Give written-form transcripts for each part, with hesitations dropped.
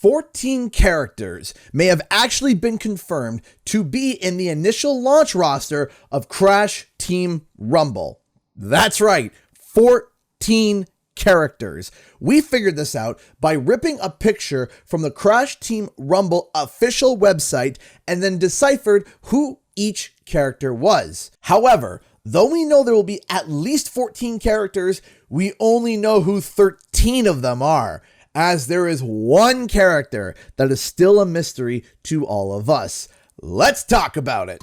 14 characters may have actually been confirmed to be in the initial launch roster of Crash Team Rumble. That's right, 14 characters. We figured this out by ripping a picture from the Crash Team Rumble official website and then deciphered who each character was. However, though we know there will be at least 14 characters, we only know who 13 of them are, as there is one character that is still a mystery to all of us. Let's talk about it.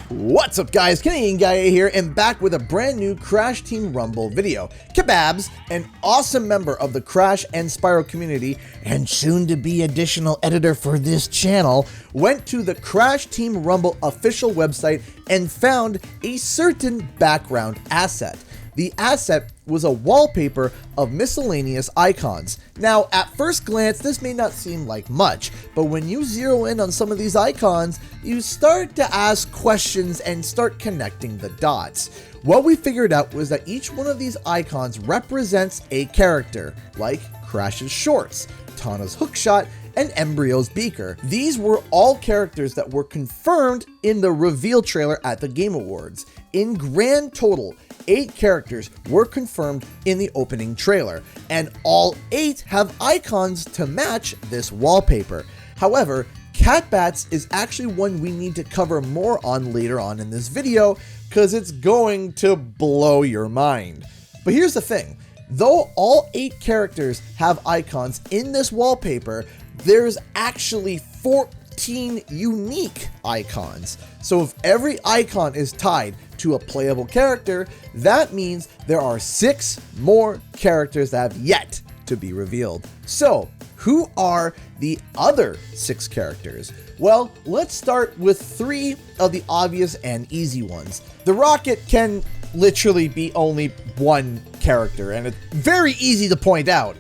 What's up guys, Canadian Guy here and back with a brand new Crash Team Rumble video. KBABZ, an awesome member of the Crash and Spyro community and soon to be additional editor for this channel, went to the Crash Team Rumble official website and found a certain background asset. The asset was a wallpaper of miscellaneous icons. Now, at first glance, this may not seem like much, but when you zero in on some of these icons, you start to ask questions and start connecting the dots. What we figured out was that each one of these icons represents a character, like Crash's shorts, Tana's hookshot, and Embryo's beaker. These were all characters that were confirmed in the reveal trailer at the Game Awards. In grand total, 8 characters were confirmed in the opening trailer, and all 8 have icons to match this wallpaper. However, Catbats is actually one we need to cover more on later on in this video, because it's going to blow your mind. But here's the thing, though all 8 characters have icons in this wallpaper, there's actually 14 unique icons. So if every icon is tied to a playable character, that means there are 6 more characters that have yet to be revealed. So who are the other 6 characters? Well, let's start with 3 of the obvious and easy ones. The Rocket can literally be only one character, and it's very easy to point out.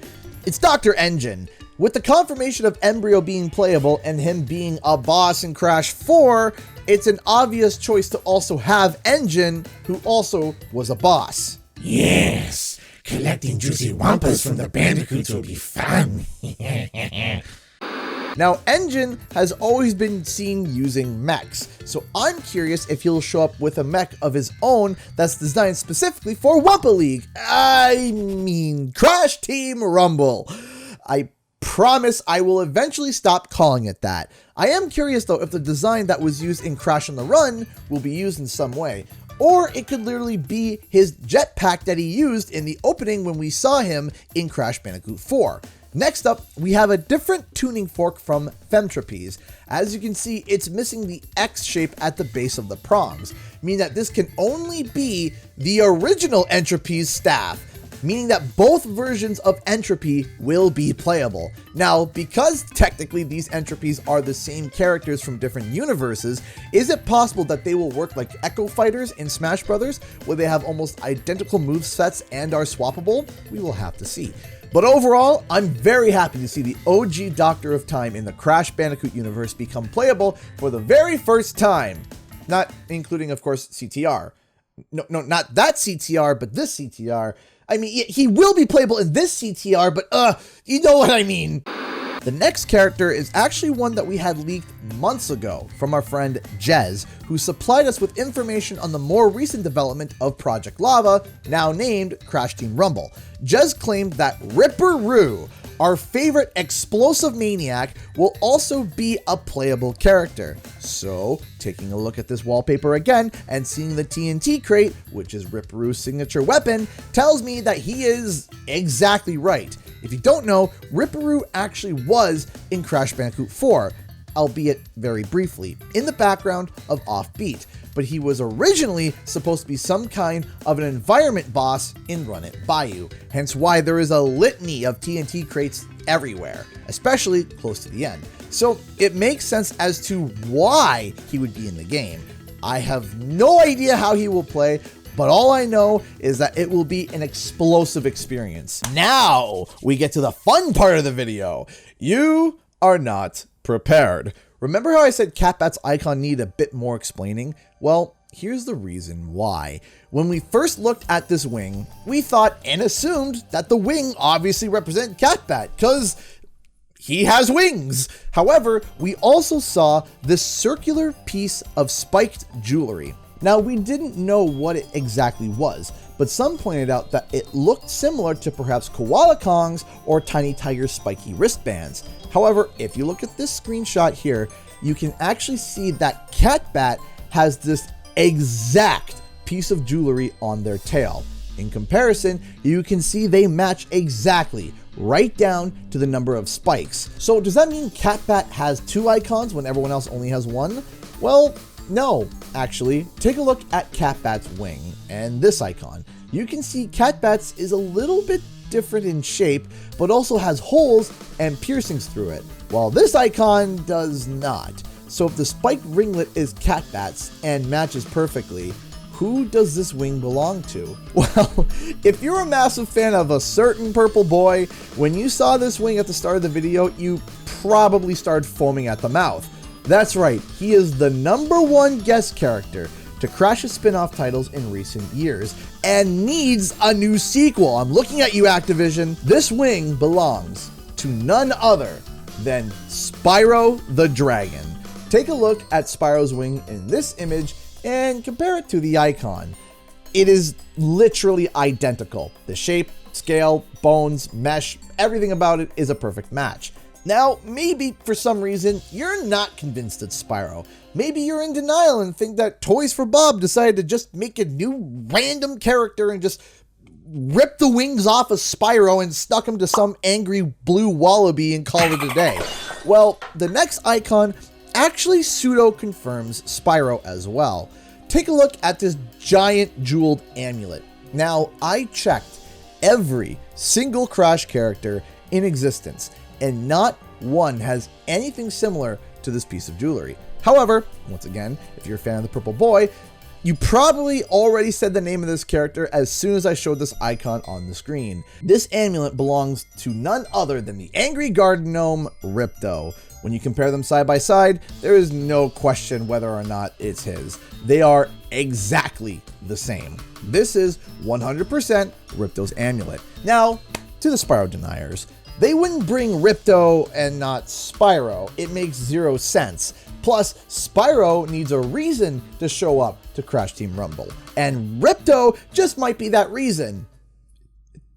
It's Dr. Engine. With the confirmation of Embryo being playable and him being a boss in Crash 4, it's an obvious choice to also have Engine, who also was a boss. Yes, collecting juicy wumpas from the bandicoots will be fun. Now, Engine has always been seen using mechs, so I'm curious if he'll show up with a mech of his own that's designed specifically for Wumpa League. I mean, Crash Team Rumble. I promise I will eventually stop calling it that. I am curious though if the design that was used in Crash on the Run will be used in some way, or it could literally be his jetpack that he used in the opening when we saw him in Crash Bandicoot 4. Next up, we have a different tuning fork from Tropy. As you can see, it's missing the X shape at the base of the prongs, meaning that this can only be the original Entropy's staff, meaning that both versions of Entropy will be playable. Now, because technically these Entropies are the same characters from different universes, is it possible that they will work like Echo Fighters in Smash Bros., where they have almost identical movesets and are swappable? We will have to see. But overall, I'm very happy to see the OG Doctor of Time in the Crash Bandicoot universe become playable for the very first time. Not including, of course, CTR. No, not that CTR, but this CTR. I mean, he will be playable in this CTR, but you know what I mean. The next character is actually one that we had leaked months ago from our friend Jez, who supplied us with information on the more recent development of Project Lava, now named Crash Team Rumble. Jez claimed that Ripperoo, our favorite explosive maniac, will also be a playable character. So, taking a look at this wallpaper again and seeing the TNT crate, which is Ripperoo's signature weapon, tells me that he is exactly right. If you don't know, Ripperoo actually was in Crash Bandicoot 4, albeit very briefly, in the background of Offbeat, but he was originally supposed to be some kind of an environment boss in Run It Bayou, hence why there is a litany of TNT crates everywhere, especially close to the end. So it makes sense as to why he would be in the game. I have no idea how he will play, but all I know is that it will be an explosive experience. Now we get to the fun part of the video. You are not prepared. Remember how I said Catbat's icon needed a bit more explaining? Well, here's the reason why. When we first looked at this wing, we thought and assumed that the wing obviously represented Catbat, because he has wings. However, we also saw this circular piece of spiked jewelry. Now, we didn't know what it exactly was, but some pointed out that it looked similar to perhaps Koala Kong's or Tiny Tiger's spiky wristbands. However, if you look at this screenshot here, you can actually see that Catbat has this exact piece of jewelry on their tail. In comparison, you can see they match exactly, right down to the number of spikes. So does that mean Catbat has two icons when everyone else only has one? Well, no, actually. Take a look at Catbat's wing and this icon. You can see Catbat's is a little bit different in shape, but also has holes and piercings through it, while this icon does not. So if the spiked ringlet is Catbat's and matches perfectly, who does this wing belong to? Well, if you're a massive fan of a certain purple boy, when you saw this wing at the start of the video, you probably started foaming at the mouth. That's right, he is the #1 guest character to Crash's spin-off titles in recent years and needs a new sequel. I'm looking at you, Activision. This wing belongs to none other than Spyro the Dragon. Take a look at Spyro's wing in this image and compare it to the icon. It is literally identical. The shape, scale, bones, mesh, everything about it is a perfect match. Now, maybe for some reason, you're not convinced it's Spyro. Maybe you're in denial and think that Toys for Bob decided to just make a new random character and just rip the wings off of Spyro and stuck him to some angry blue wallaby and call it a day. Well, the next icon actually pseudo-confirms Spyro as well. Take a look at this giant jeweled amulet. Now, I checked every single Crash character in existence, and not one has anything similar to this piece of jewelry. However, once again, if you're a fan of the purple boy, you probably already said the name of this character as soon as I showed this icon on the screen. This amulet belongs to none other than the angry garden gnome, Ripto. When you compare them side by side, there is no question whether or not it's his. They are exactly the same. This is 100% Ripto's amulet. Now, to the Spyro deniers, they wouldn't bring Ripto and not Spyro. It makes zero sense. Plus, Spyro needs a reason to show up to Crash Team Rumble, and Ripto just might be that reason.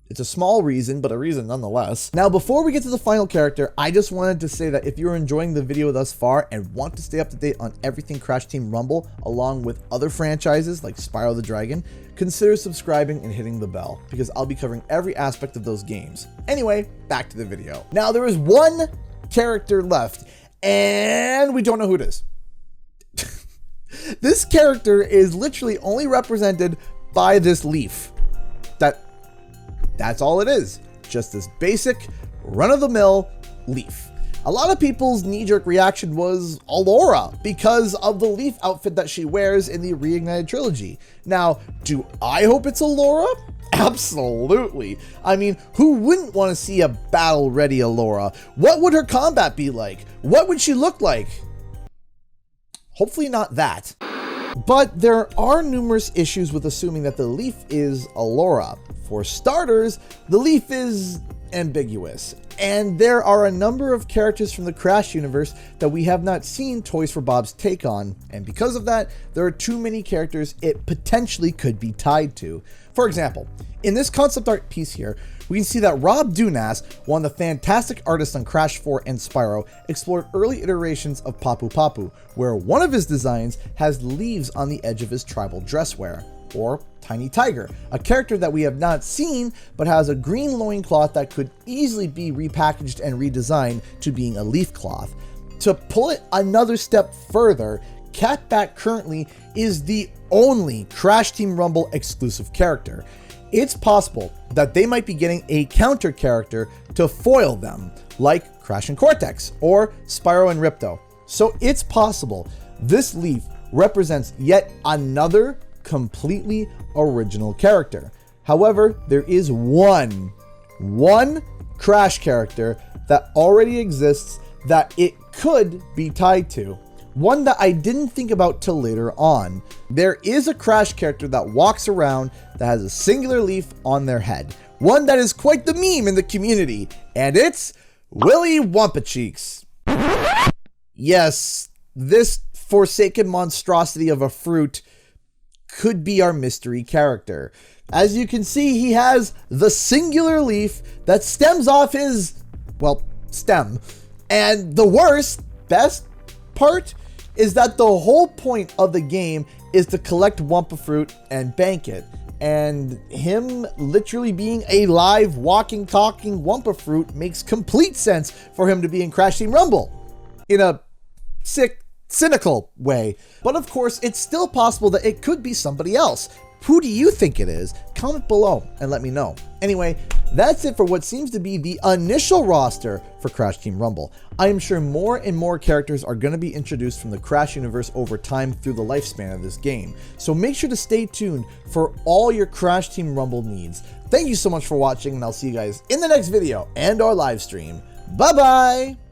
It's a small reason, but a reason nonetheless. Now, before we get to the final character, I just wanted to say that if you're enjoying the video thus far and want to stay up to date on everything Crash Team Rumble, along with other franchises like Spyro the Dragon, consider subscribing and hitting the bell, because I'll be covering every aspect of those games. Anyway, back to the video. Now, there is one character left, and we don't know who it is. This character is literally only represented by this leaf. That's all it is. Just this basic, run-of-the-mill leaf. A lot of people's knee-jerk reaction was Allura because of the leaf outfit that she wears in the Reignited trilogy. Now, do I hope it's Allura? Absolutely. I mean, who wouldn't want to see a battle-ready Allura? What would her combat be like? What would she look like? Hopefully not that. But there are numerous issues with assuming that the leaf is Allura. For starters, the leaf is ambiguous, and there are a number of characters from the Crash universe that we have not seen Toys for Bob's take on, and because of that, there are too many characters it potentially could be tied to. For example, in this concept art piece here, we can see that Rob Dunas, one of the fantastic artists on Crash 4 and Spyro, explored early iterations of Papu Papu, where one of his designs has leaves on the edge of his tribal dresswear. Or Tiny Tiger, a character that we have not seen, but has a green loincloth that could easily be repackaged and redesigned to being a leaf cloth. To pull it another step further, Catbat currently is the only Crash Team Rumble exclusive character. It's possible that they might be getting a counter character to foil them, like Crash and Cortex, or Spyro and Ripto. So it's possible this leaf represents yet another completely original character. However, there is one Crash character that already exists that it could be tied to. One that I didn't think about till later on. There is a Crash character that walks around that has a singular leaf on their head. One that is quite the meme in the community, and it's Willy Wumpa Cheeks. Yes, this forsaken monstrosity of a fruit could be our mystery character. As you can see, he has the singular leaf that stems off his, well, stem. And the best part is that the whole point of the game is to collect Wumpa fruit and bank it. And him literally being a live, walking, talking Wumpa fruit makes complete sense for him to be in Crash Team Rumble. In a sick, cynical way. But of course, it's still possible that it could be somebody else. Who do you think it is? Comment below and let me know. Anyway, that's it for what seems to be the initial roster for Crash Team Rumble. I am sure more and more characters are going to be introduced from the Crash universe over time through the lifespan of this game. So make sure to stay tuned for all your Crash Team Rumble needs. Thank you so much for watching, and I'll see you guys in the next video and our live stream. Bye-bye!